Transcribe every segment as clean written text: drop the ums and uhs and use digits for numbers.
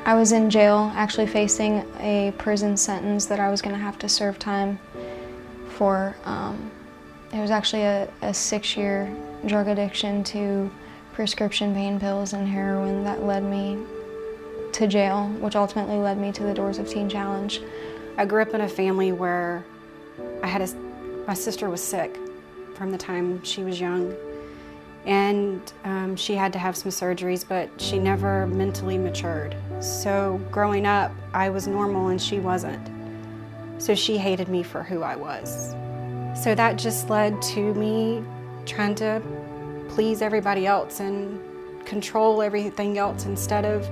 I was in jail, actually facing a prison sentence that I was going to have to serve time for. It was actually a 6-year drug addiction to prescription pain pills and heroin that led me to jail, which ultimately led me to the doors of Teen Challenge. I grew up in a family where my sister was sick from the time she was young, and she had to have some surgeries, but she never mentally matured. So growing up, I was normal and she wasn't. So she hated me for who I was. So that just led to me trying to please everybody else and control everything else instead of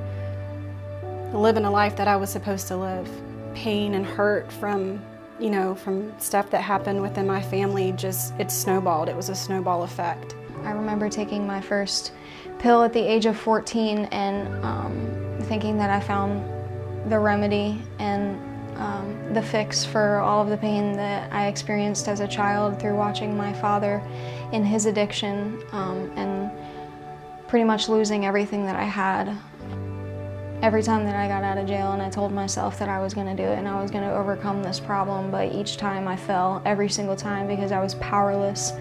living a life that I was supposed to live. Pain and hurt from stuff that happened within my family, it snowballed. It was a snowball effect. I remember taking my first pill at the age of 14 and thinking that I found the remedy and the fix for all of the pain that I experienced as a child through watching my father in his addiction and pretty much losing everything that I had. Every time that I got out of jail and I told myself that I was going to do it and I was going to overcome this problem, but each time I fell, every single time, because I was powerless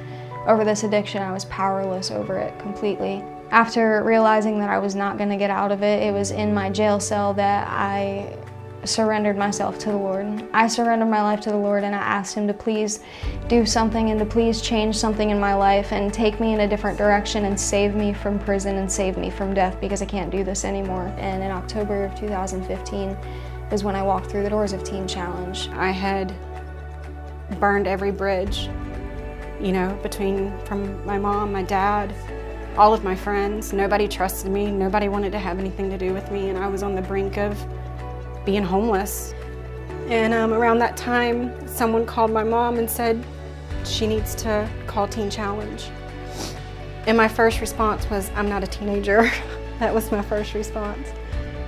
over this addiction. I was powerless over it completely. After realizing that I was not going to get out of it, it was in my jail cell that I surrendered myself to the Lord. I surrendered my life to the Lord and I asked Him to please do something and to please change something in my life and take me in a different direction and save me from prison and save me from death, because I can't do this anymore. And in October of 2015 is when I walked through the doors of Teen Challenge. I had burned every bridge, from my mom, my dad, all of my friends. Nobody trusted me. Nobody wanted to have anything to do with me, and I was on the brink of being homeless. And around that time, someone called my mom and said she needs to call Teen Challenge. And my first response was, I'm not a teenager. That was my first response.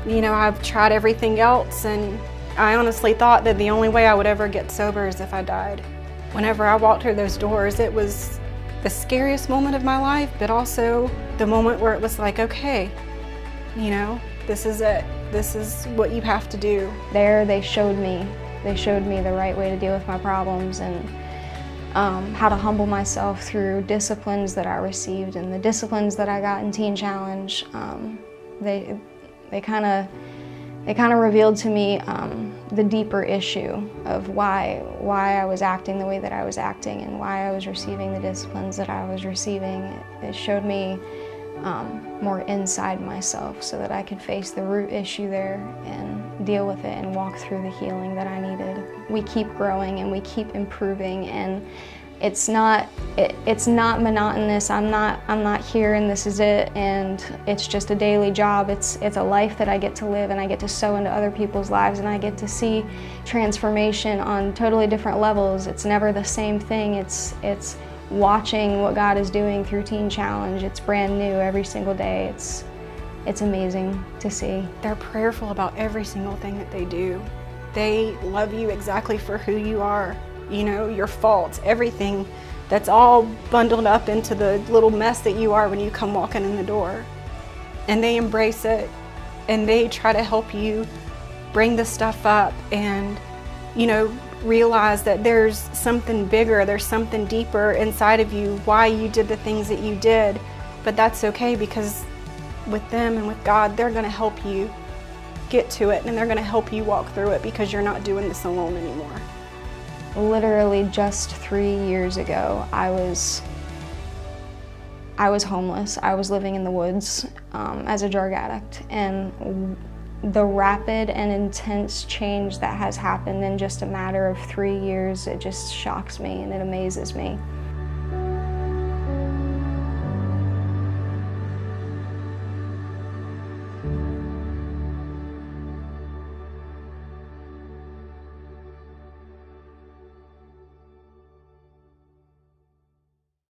I've tried everything else, and I honestly thought that the only way I would ever get sober is if I died. Whenever I walked through those doors, it was the scariest moment of my life, but also the moment where it was like, okay, this is it. This is what you have to do. There they showed me the right way to deal with my problems and how to humble myself through disciplines that I received, and the disciplines that I got in Teen Challenge. They kind of revealed to me the deeper issue of why I was acting the way that I was acting and why I was receiving the disciplines that I was receiving. It showed me more inside myself so that I could face the root issue there and deal with it and walk through the healing that I needed. We keep growing and we keep improving, and it's not monotonous. I'm not here and this is it, and it's just a daily job. It's a life that I get to live, and I get to sow into other people's lives, and I get to see transformation on totally different levels. It's never the same thing. It's watching what God is doing through Teen Challenge. It's brand new every single day. It's amazing to see. They're prayerful about every single thing that they do. They love you exactly for who you are. Your faults, everything. That's all bundled up into the little mess that you are when you come walking in the door. And they embrace it, and they try to help you bring the stuff up and, realize that there's something bigger, there's something deeper inside of you, why you did the things that you did. But that's okay, because with them and with God, they're going to help you get to it, and they're going to help you walk through it, because you're not doing this alone anymore. Literally just 3 years ago, I was homeless. I was living in the woods as a drug addict, and the rapid and intense change that has happened in just a matter of 3 years, it just shocks me and it amazes me.